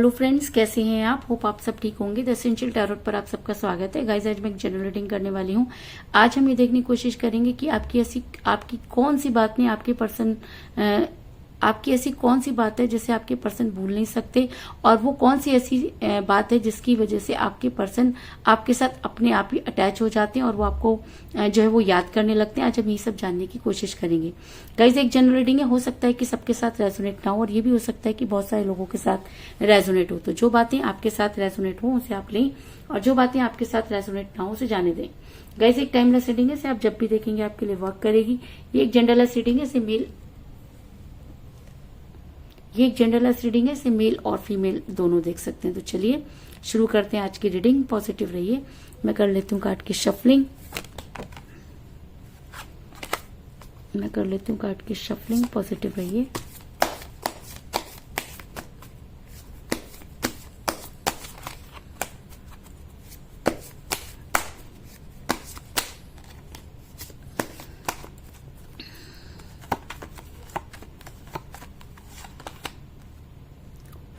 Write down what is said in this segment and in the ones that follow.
Hello friends, कैसे हैं आप? होप आप सब ठीक होंगे। द एसेंशियल टैरोट पर आप सबका स्वागत है। गाइस, आज मैं एक जनरल रीडिंग करने वाली हूँ। आज हम ये देखने की कोशिश करेंगे कि आपकी कौन सी बात ने आपकी ऐसी कौन सी बात है जिसे आपके पर्सन भूल नहीं सकते, और वो कौन सी ऐसी बात है जिसकी वजह से आपके पर्सन आपके साथ अपने आप ही अटैच हो जाते हैं और वो आपको जो है वो याद करने लगते हैं। आज हम ये सब जानने की कोशिश करेंगे। गाइस, एक जनरल रीडिंग है, हो सकता है कि सबके साथ रेजोनेट ना हो, और ये भी हो सकता है कि बहुत सारे लोगों के साथ रेजोनेट हो। तो जो बातें आपके साथ रेजोनेट हो उसे आप लें, और जो बातें आपके साथ रेजोनेट ना हो उसे जाने दें। गाइस, एक टाइमलेस रीडिंग है, इसे आप जब भी देखेंगे आपके लिए वर्क करेगी। ये एक जेंडरलेस रीडिंग है, इसे मेल और फीमेल दोनों देख सकते हैं। तो चलिए शुरू करते हैं आज की रीडिंग। पॉजिटिव रहिए। मैं कर लेती हूँ कार्ड की शफलिंग। पॉजिटिव रहिए।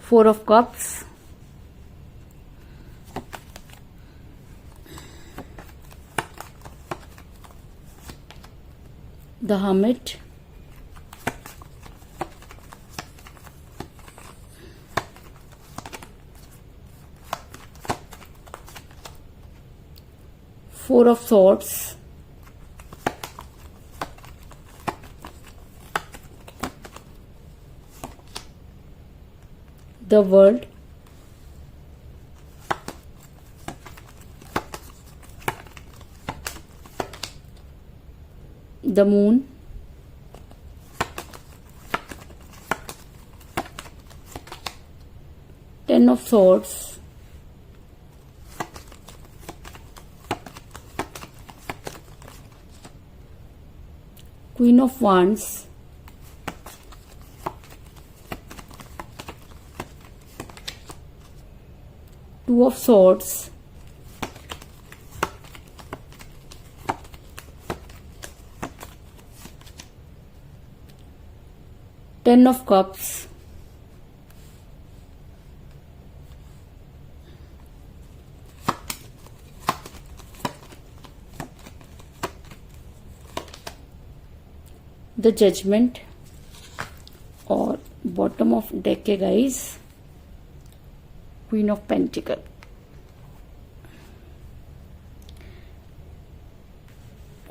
Four of Cups, the Hermit, Four of Swords, the World, the Moon, Ten of Swords, Queen of Wands, Two of Swords, Ten of Cups, the Judgment, और bottom of deck के guys queen of pentacle.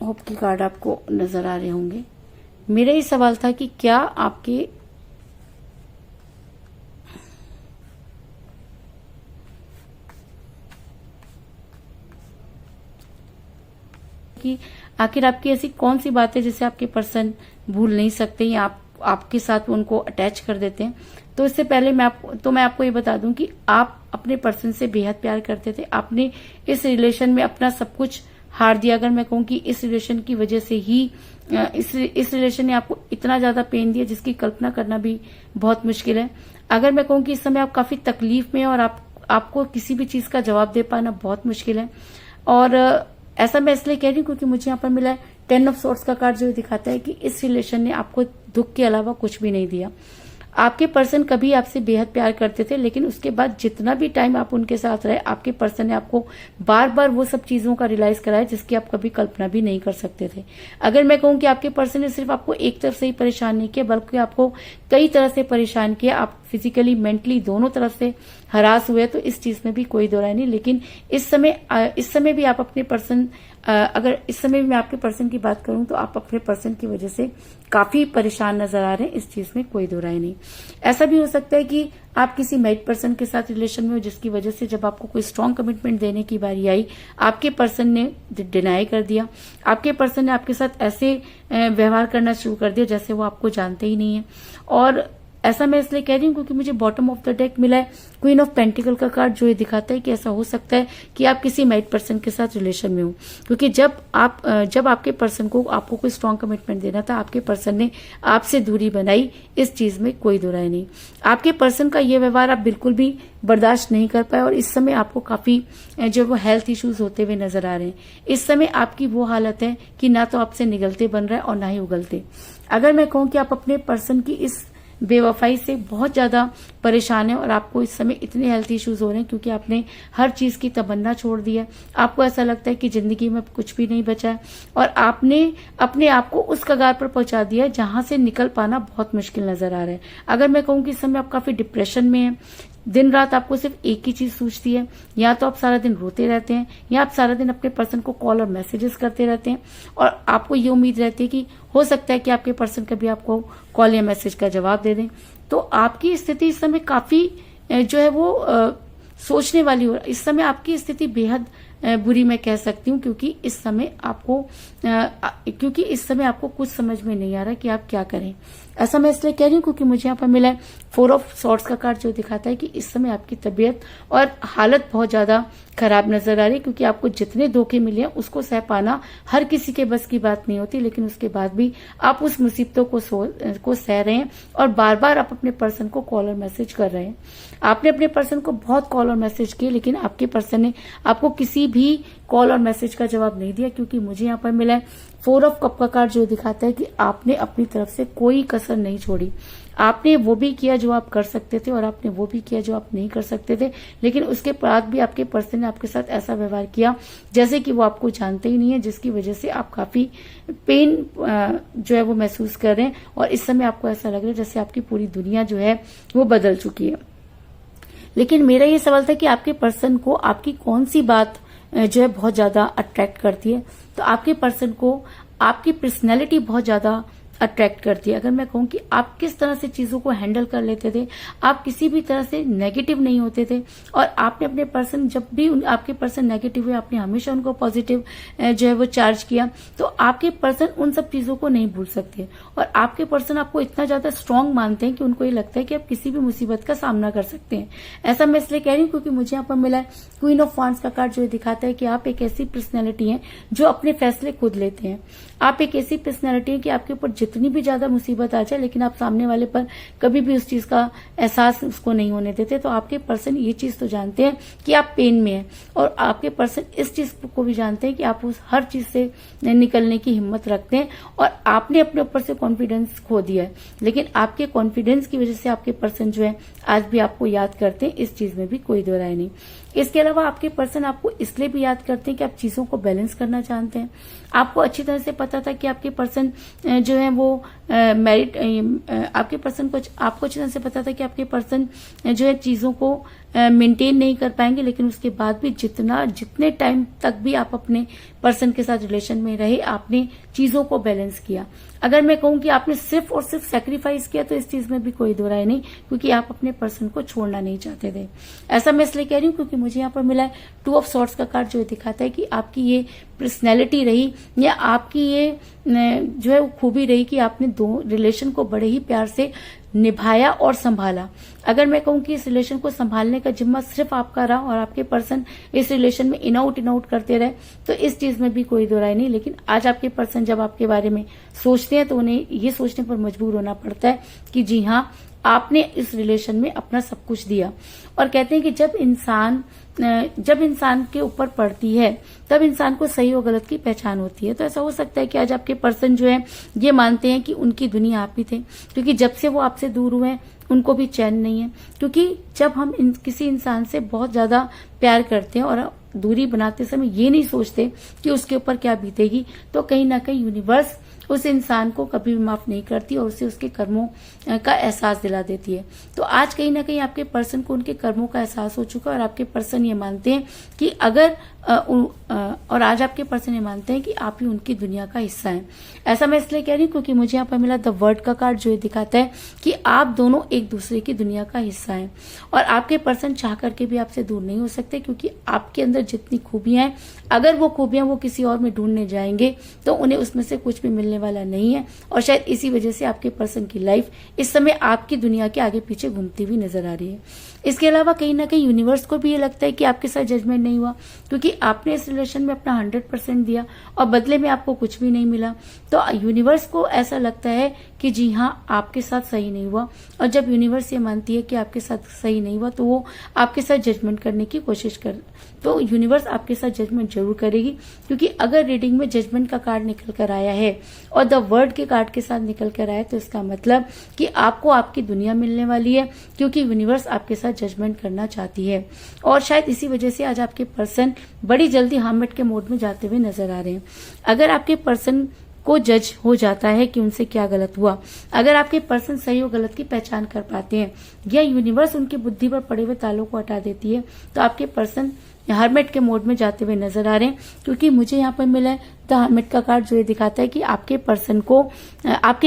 Hope की card आपको नजर आ रहे होंगे। मेरा ये सवाल था कि क्या आपके कि आखिर आपकी ऐसी कौन सी बात है जिसे आपके पर्सन भूल नहीं सकते या आपके साथ उनको अटैच कर देते हैं। तो इससे पहले मैं आपको ये बता दूं कि आप अपने पर्सन से बेहद प्यार करते थे। आपने इस रिलेशन में अपना सब कुछ हार दिया। अगर मैं कहूं कि इस रिलेशन की वजह से ही इस रिलेशन ने आपको इतना ज्यादा पेन दिया जिसकी कल्पना करना भी बहुत मुश्किल है। अगर मैं कहूं कि इस समय आप काफी तकलीफ में हैं और आपको किसी भी चीज का जवाब दे पाना बहुत मुश्किल है। और ऐसा मैं इसलिए कह रही हूँ क्योंकि मुझे यहाँ पर मिला है टेन ऑफ सोर्स का कार्ड, जो दिखाता है कि इस रिलेशन ने आपको दुख के अलावा कुछ भी नहीं दिया। आपके पर्सन कभी आपसे बेहद प्यार करते थे, लेकिन उसके बाद जितना भी टाइम आप उनके साथ रहे, आपके पर्सन ने आपको बार बार वो सब चीजों का रियलाइज कराया जिसकी आप कभी कल्पना भी नहीं कर सकते थे। अगर मैं कहूं कि आपके पर्सन ने सिर्फ आपको एक तरफ से ही परेशान नहीं किया, बल्कि आपको कई तरह से परेशान किया। आप फिजिकली मेंटली दोनों तरफ से हरास हुए, तो इस चीज में भी कोई दो राय नहीं। लेकिन इस समय भी आप अपने पर्सन अगर इस समय भी मैं आपके पर्सन की बात करूं तो आप अपने पर्सन की वजह से काफी परेशान नजर आ रहे हैं। इस चीज में कोई दो राय नहीं। ऐसा भी हो सकता है कि आप किसी मैरिड पर्सन के साथ रिलेशन में हो, जिसकी वजह से जब आपको कोई स्ट्रांग कमिटमेंट देने की बारी आई, आपके पर्सन ने डिनाई कर दिया। आपके पर्सन ने आपके साथ ऐसे व्यवहार करना शुरू कर दिया जैसे वो आपको जानते ही नहीं है। और ऐसा मैं इसलिए कह रही हूँ क्योंकि मुझे बॉटम ऑफ द डेक मिला है क्वीन ऑफ पेंटिकल का कार्ड, जो ये दिखाता है कि ऐसा हो सकता है कि आप किसी मैरिड पर्सन के साथ रिलेशन में हो। क्योंकि जब आपके पर्सन को आपको कोई स्ट्रांग कमिटमेंट देना था, आपके पर्सन ने आपसे दूरी बनाई। इस चीज में कोई दो राय नहीं। आपके पर्सन का ये व्यवहार आप बिल्कुल भी बर्दाश्त नहीं कर पाए, और इस समय आपको काफी जो वो हेल्थ इश्यूज होते हुए नजर आ रहे हैं। इस समय आपकी वो हालत है कि ना तो आपसे निगलते बन रहा है और ना ही उगलते। अगर मैं कहूं कि आप अपने पर्सन की इस बेवफाई से बहुत ज्यादा परेशान है और आपको इस समय इतने हेल्थ इश्यूज हो रहे हैं क्योंकि आपने हर चीज की तमन्ना छोड़ दी है। आपको ऐसा लगता है कि जिंदगी में कुछ भी नहीं बचा है और आपने अपने आप को उस कगार पर पहुंचा दिया है जहां से निकल पाना बहुत मुश्किल नजर आ रहा है। अगर मैं कहूं कि इस समय आप काफी डिप्रेशन में हैं, दिन रात आपको सिर्फ एक ही चीज सूझती है, या तो आप सारा दिन रोते रहते हैं या आप सारा दिन अपने पर्सन को कॉल और मैसेजेस करते रहते हैं और आपको ये उम्मीद रहती है कि हो सकता है कि आपके पर्सन कभी आपको कॉल या मैसेज का जवाब दे दें। तो आपकी स्थिति इस समय काफी जो है वो सोचने वाली हो। इस समय आपकी स्थिति बेहद बुरी मैं कह सकती हूँ क्योंकि इस समय आपको कुछ समझ में नहीं आ रहा कि आप क्या करें। ऐसा मैं इसलिए कह रही हूँ क्योंकि मुझे यहाँ पर मिला है 4 ऑफ सॉर्ड्स का कार्ड जो दिखाता है कि इस समय आपकी तबीयत और हालत बहुत ज्यादा खराब नजर आ रही है क्योंकि आपको जितने धोखे मिले हैं उसको सह पाना हर किसी के बस की बात नहीं होती, लेकिन उसके बाद भी आप उस मुसीबतों को सह रहे हैं और बार बार आप अपने पर्सन को कॉल और मैसेज कर रहे हैं। आपने अपने पर्सन को बहुत कॉल और मैसेज किए लेकिन आपके पर्सन ने आपको किसी भी कॉल और मैसेज का जवाब नहीं दिया क्योंकि मुझे यहाँ पर मिला है 4 ऑफ कप का कार्ड जो दिखाता है कि आपने अपनी तरफ से कोई कसर नहीं छोड़ी। आपने वो भी किया जो आप कर सकते थे और आपने वो भी किया जो आप नहीं कर सकते थे, लेकिन उसके बाद भी आपके पर्सन ने आपके साथ ऐसा व्यवहार किया जैसे कि वो आपको जानते ही नहीं है, जिसकी वजह से आप काफी पेन जो है वो महसूस कर रहे हैं और इस समय आपको ऐसा लग रहा है जैसे आपकी पूरी दुनिया जो है वो बदल चुकी है। लेकिन मेरा ये सवाल था कि आपके पर्सन को आपकी कौन सी बात जो है बहुत ज्यादा अट्रैक्ट करती है। तो आपके पर्सन को आपकी पर्सनैलिटी बहुत ज्यादा अट्रैक्ट करती है। अगर मैं कहूं कि आप किस तरह से चीजों को हैंडल कर लेते थे, आप किसी भी तरह से नेगेटिव नहीं होते थे और आपने अपने पर्सन जब भी आपके पर्सन नेगेटिव हुए आपने हमेशा उनको पॉजिटिव जो है वो चार्ज किया। तो आपके पर्सन उन सब चीजों को नहीं भूल सकते और आपके पर्सन आपको इतना ज्यादा स्ट्रांग मानते हैं कि उनको ये लगता है कि आप किसी भी मुसीबत का सामना कर सकते हैं। ऐसा मैं इसलिए कह रही हूँ क्योंकि मुझे यहाँ पर मिला है क्वीन ऑफ वांड्स का कार्ड जो दिखाता है कि आप एक ऐसी पर्सनैलिटी है जो अपने फैसले खुद लेते हैं। आप एक ऐसी पर्सनैलिटी है कि आपके ऊपर जितनी भी ज्यादा मुसीबत आ जाए लेकिन आप सामने वाले पर कभी भी उस चीज का एहसास उसको नहीं होने देते। तो आपके पर्सन ये चीज तो जानते हैं कि आप पेन में हैं और आपके पर्सन इस चीज को भी जानते हैं कि आप उस हर चीज से निकलने की हिम्मत रखते हैं और आपने अपने ऊपर से कॉन्फिडेंस खो दिया है, लेकिन आपके कॉन्फिडेंस की वजह से आपके पर्सन जो है आज भी आपको याद करते हैं। इस चीज में भी कोई दो राय नहीं। इसके अलावा आपके पर्सन आपको इसलिए भी याद करते हैं कि आप चीजों को बैलेंस करना जानते हैं। आपको अच्छी तरह से पता था कि आपके पर्सन जो है वो आपके पर्सन को आपको अच्छी तरह से पता था कि आपके पर्सन जो है चीजों को मेंटेन नहीं कर पाएंगे, लेकिन उसके बाद भी जितने टाइम तक भी आप अपने पर्सन के साथ रिलेशन में रहे आपने चीजों को बैलेंस किया। अगर मैं कहूं कि आपने सिर्फ और सिर्फ सैक्रिफाइस किया तो इस चीज में भी कोई दो राय नहीं, क्योंकि आप अपने पर्सन को छोड़ना नहीं चाहते थे। ऐसा मैं इसलिए कह रही हूँ क्योंकि मुझे यहाँ पर मिला है 2 ऑफ सॉर्ड्स का कार्ड जो दिखाता है कि आपकी ये पर्सनैलिटी रही या आपकी ये जो है खूबी रही कि आपने दो रिलेशन को बड़े ही प्यार से निभाया और संभाला। अगर मैं कहूं कि इस रिलेशन को संभालने का जिम्मा सिर्फ आपका रहा और आपके पर्सन इस रिलेशन में इन आउट करते रहे तो इस चीज में भी कोई दो राय नहीं। लेकिन आज आपके पर्सन जब आपके बारे में सोचते हैं तो उन्हें ये सोचने पर मजबूर होना पड़ता है कि जी हाँ, आपने इस रिलेशन में अपना सब कुछ दिया। और कहते हैं कि जब इंसान के ऊपर पड़ती है तब इंसान को सही और गलत की पहचान होती है। तो ऐसा हो सकता है कि आज आपके पर्सन जो है ये मानते हैं कि उनकी दुनिया आप ही थे, क्योंकि जब से वो आपसे दूर हुए उनको भी चैन नहीं है। क्योंकि जब हम किसी इंसान से बहुत ज्यादा प्यार करते हैं और दूरी बनाते समय ये नहीं सोचते कि उसके ऊपर क्या बीतेगी, तो कहीं ना कहीं यूनिवर्स उस इंसान को कभी भी माफ नहीं करती और उसे उसके कर्मों का एहसास दिला देती है। तो आज कहीं ना कहीं आपके पर्सन को उनके कर्मों का एहसास हो चुका है और आपके पर्सन ये मानते हैं कि आज आपके पर्सन ये मानते हैं कि आप ही उनकी दुनिया का हिस्सा हैं। ऐसा मैं इसलिए कह रही हूँ क्योंकि मुझे यहाँ पर मिला द वर्ड का कार्ड जो दिखाता है कि आप दोनों एक दूसरे की दुनिया का हिस्सा हैं और आपके पर्सन चाह करके भी आपसे दूर नहीं हो सकते, क्योंकि आपके अंदर जितनी खूबियां हैं अगर वो खूबियां वो किसी और में ढूंढने जाएंगे तो उन्हें उसमें से कुछ भी मिलने वाला नहीं है। और शायद इसी वजह से आपके पर्सन की लाइफ इस समय आपकी दुनिया के आगे पीछे घूमती हुई नजर आ रही है। इसके अलावा कहीं ना कहीं यूनिवर्स को भी ये लगता है कि आपके साथ जजमेंट नहीं हुआ, क्योंकि आपने इस रिलेशन में अपना 100% दिया और बदले में आपको कुछ भी नहीं मिला। तो यूनिवर्स को ऐसा लगता है कि जी हाँ, आपके साथ सही नहीं हुआ। और जब यूनिवर्स ये मानती है कि आपके साथ सही नहीं हुआ तो वो आपके साथ जजमेंट करने की कोशिश तो यूनिवर्स आपके साथ जजमेंट जरूर करेगी, क्योंकि अगर रीडिंग में जजमेंट का कार्ड निकल कर आया है और द वर्ल्ड के कार्ड के साथ निकल कर आए, तो इसका मतलब कि आपको आपकी दुनिया मिलने वाली है, क्योंकि यूनिवर्स आपके साथ जजमेंट करना चाहती है। और शायद इसी वजह से आज आपके पर्सन बड़ी जल्दी हार्मिट के मोड में जाते हुए नजर आ रहे हैं। अगर आपके पर्सन को जज हो जाता है कि उनसे क्या गलत हुआ, अगर आपके पर्सन सही और गलत की पहचान कर पाते हैं, या यूनिवर्स उनकी बुद्धि पर पड़े हुए तालों को हटा देती है, तो आपके पर्सन हर्मिट के मोड में जाते हुए नजर आ रहे हैं। क्योंकि मुझे यहाँ पर मिला है द हर्मिट का कार्ड, जो ये दिखाता है कि आपके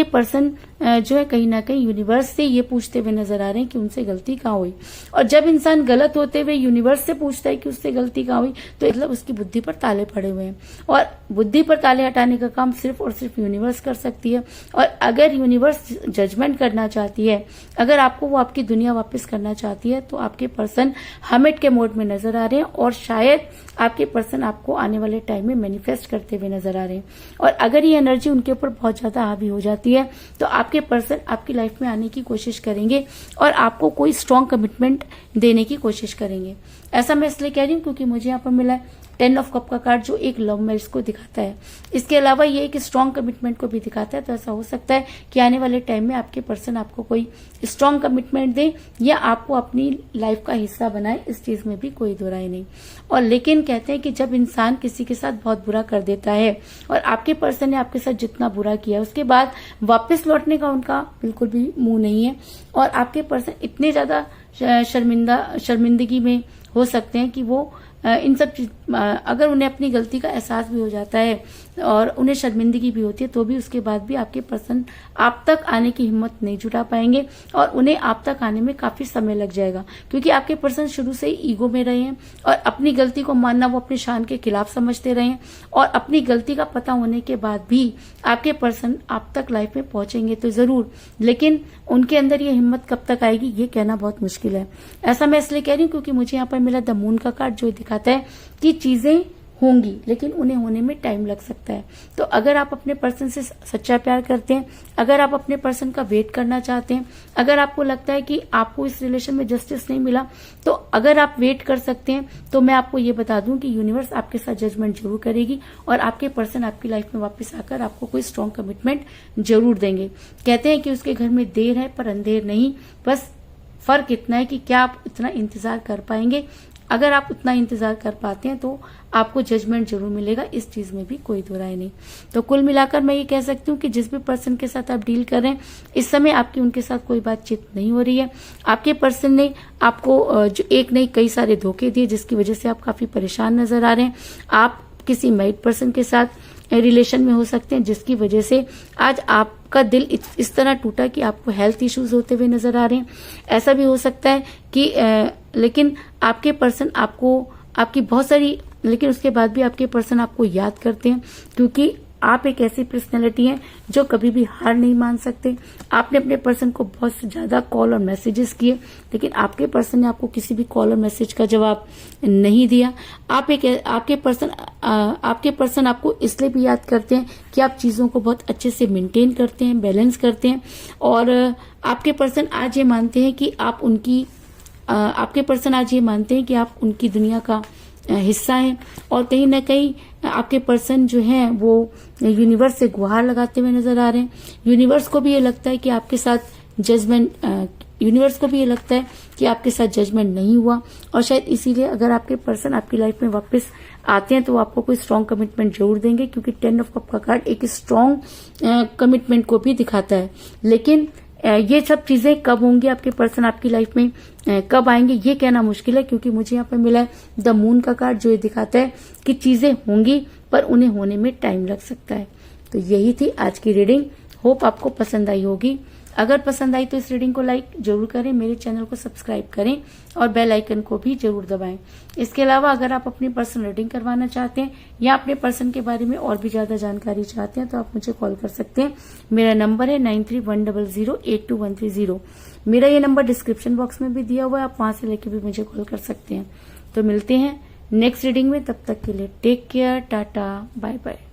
पर्सन जो है कहीं ना कहीं यूनिवर्स से ये पूछते हुए नजर आ रहे हैं कि उनसे गलती कहाँ हुई। और जब इंसान गलत होते हुए यूनिवर्स से पूछता है कि उससे गलती कहाँ हुई, तो मतलब उसकी बुद्धि पर ताले पड़े हुए हैं, और बुद्धि पर ताले हटाने का काम सिर्फ और सिर्फ यूनिवर्स कर सकती है। और अगर यूनिवर्स जजमेंट करना चाहती है, अगर आपको वो आपकी दुनिया वापस करना चाहती है, तो आपके पर्सन हर्मिट के मोड में नजर आ रहे हैं, और शायद आपके पर्सन आपको आने वाले टाइम में मैनिफेस्ट करते हुए नजर आ रहे हैं। और अगर ये एनर्जी उनके ऊपर बहुत ज्यादा हावी हो जाती है, तो आपके पर्सन आपकी लाइफ में आने की कोशिश करेंगे और आपको कोई स्ट्रॉन्ग कमिटमेंट देने की कोशिश करेंगे। ऐसा मैं इसलिए कह रही हूँ क्योंकि मुझे यहाँ पर मिला है 10 ऑफ कप का कार्ड, जो एक लव मैरिज को दिखाता है। इसके अलावा ये एक स्ट्रॉन्ग कमिटमेंट को भी दिखाता है। तो ऐसा हो सकता है कि आने वाले टाइम में आपके पर्सन आपको कोई स्ट्रॉन्ग कमिटमेंट दे, या आपको अपनी लाइफ का हिस्सा बनाए, इस चीज में भी कोई दो राय नहीं। और लेकिन कहते हैं कि जब इंसान किसी के साथ बहुत बुरा कर देता है, और आपके पर्सन ने आपके साथ जितना बुरा किया, उसके बाद वापस लौटने का उनका बिल्कुल भी मुंह नहीं है, और आपके पर्सन इतने ज्यादा शर्मिंदगी में हो सकते हैं कि वो इन सब चीज, अगर उन्हें अपनी गलती का एहसास भी हो जाता है और उन्हें शर्मिंदगी भी होती है, तो भी उसके बाद भी आपके पर्सन आप तक आने की हिम्मत नहीं जुटा पाएंगे, और उन्हें आप तक आने में काफी समय लग जाएगा। क्योंकि आपके पर्सन शुरू से ही ईगो में रहे हैं, और अपनी गलती को मानना वो अपनी शान के खिलाफ समझते रहे हैं, और अपनी गलती का पता होने के बाद भी आपके पर्सन आप तक लाइफ में पहुंचेंगे तो जरूर, लेकिन उनके अंदर ये हिम्मत कब तक आएगी ये कहना बहुत मुश्किल है। ऐसा मैं इसलिए कह रही हूँ क्योंकि मुझे यहाँ पर मिला द मून का कार्ड, जो दिखाता है कि चीजें होंगी, लेकिन उन्हें होने में टाइम लग सकता है। तो अगर आप अपने पर्सन से सच्चा प्यार करते हैं, अगर आप अपने पर्सन का वेट करना चाहते हैं, अगर आपको लगता है कि आपको इस रिलेशन में जस्टिस नहीं मिला, तो अगर आप वेट कर सकते हैं, तो मैं आपको ये बता दूं कि यूनिवर्स आपके साथ जजमेंट जरूर करेगी, और आपके पर्सन आपकी लाइफ में वापस आकर आपको कोई स्ट्रॉन्ग कमिटमेंट जरूर देंगे। कहते हैं कि उसके घर में देर है पर अंधेर नहीं, बस फर्क इतना है कि क्या आप इतना इंतजार कर पाएंगे। अगर आप उतना इंतजार कर पाते हैं तो आपको जजमेंट जरूर मिलेगा, इस चीज में भी कोई दो राय नहीं। तो कुल मिलाकर मैं ये कह सकती हूँ कि जिस भी पर्सन के साथ आप डील कर रहे हैं, इस समय आपकी उनके साथ कोई बातचीत नहीं हो रही है। आपके पर्सन ने आपको जो एक नहीं कई सारे धोखे दिए, जिसकी वजह से आप काफी परेशान नजर आ रहे हैं। आप किसी मैरिड पर्सन के साथ रिलेशन में हो सकते हैं, जिसकी वजह से आज आपका दिल इस तरह टूटा कि आपको हेल्थ इश्यूज होते हुए नजर आ रहे हैं। ऐसा भी हो सकता है कि लेकिन आपके पर्सन आपकी बहुत सारी, लेकिन उसके बाद भी आपके पर्सन आपको याद करते हैं, क्योंकि आप एक ऐसी पर्सनैलिटी हैं जो कभी भी हार नहीं मान सकते। आपने अपने पर्सन को बहुत ज्यादा कॉल और मैसेजेस किए, लेकिन आपके पर्सन ने आपको किसी भी कॉल और मैसेज का जवाब नहीं दिया। आपके पर्सन आपको इसलिए भी याद करते हैं कि आप चीजों को बहुत अच्छे से मेंटेन करते हैं, बैलेंस करते हैं, और आपके पर्सन आज ये मानते हैं कि आप उनकी दुनिया का हिस्सा है। और कहीं ना कहीं आपके पर्सन जो हैं वो यूनिवर्स से गुहार लगाते हुए नजर आ रहे हैं। यूनिवर्स को भी ये लगता है कि आपके साथ जजमेंट नहीं हुआ, और शायद इसीलिए अगर आपके पर्सन आपकी लाइफ में वापस आते हैं तो वो आपको कोई स्ट्रॉन्ग कमिटमेंट जरूर देंगे, क्योंकि 10 ऑफ कप का कार्ड एक स्ट्रॉन्ग कमिटमेंट को भी दिखाता है। लेकिन ये सब चीजें कब होंगी, आपके पर्सन आपकी लाइफ में कब आएंगे, ये कहना मुश्किल है, क्योंकि मुझे यहाँ पर मिला है द मून का कार्ड, जो ये दिखाता है कि चीजें होंगी पर उन्हें होने में टाइम लग सकता है। तो यही थी आज की रीडिंग। होप आपको पसंद आई होगी। अगर पसंद आई तो इस रीडिंग को लाइक जरूर करें, मेरे चैनल को सब्सक्राइब करें, और बेल आइकन को भी जरूर दबाएं। इसके अलावा अगर आप अपनी पर्सन रीडिंग करवाना चाहते हैं या अपने पर्सन के बारे में और भी ज्यादा जानकारी चाहते हैं, तो आप मुझे कॉल कर सकते हैं। मेरा नंबर है 9310082130। मेरा ये नंबर डिस्क्रिप्शन बॉक्स में भी दिया हुआ है, आप वहां से लेके भी मुझे कॉल कर सकते हैं। तो मिलते हैं नेक्स्ट रीडिंग में, तब तक के लिए take care, tata, bye bye.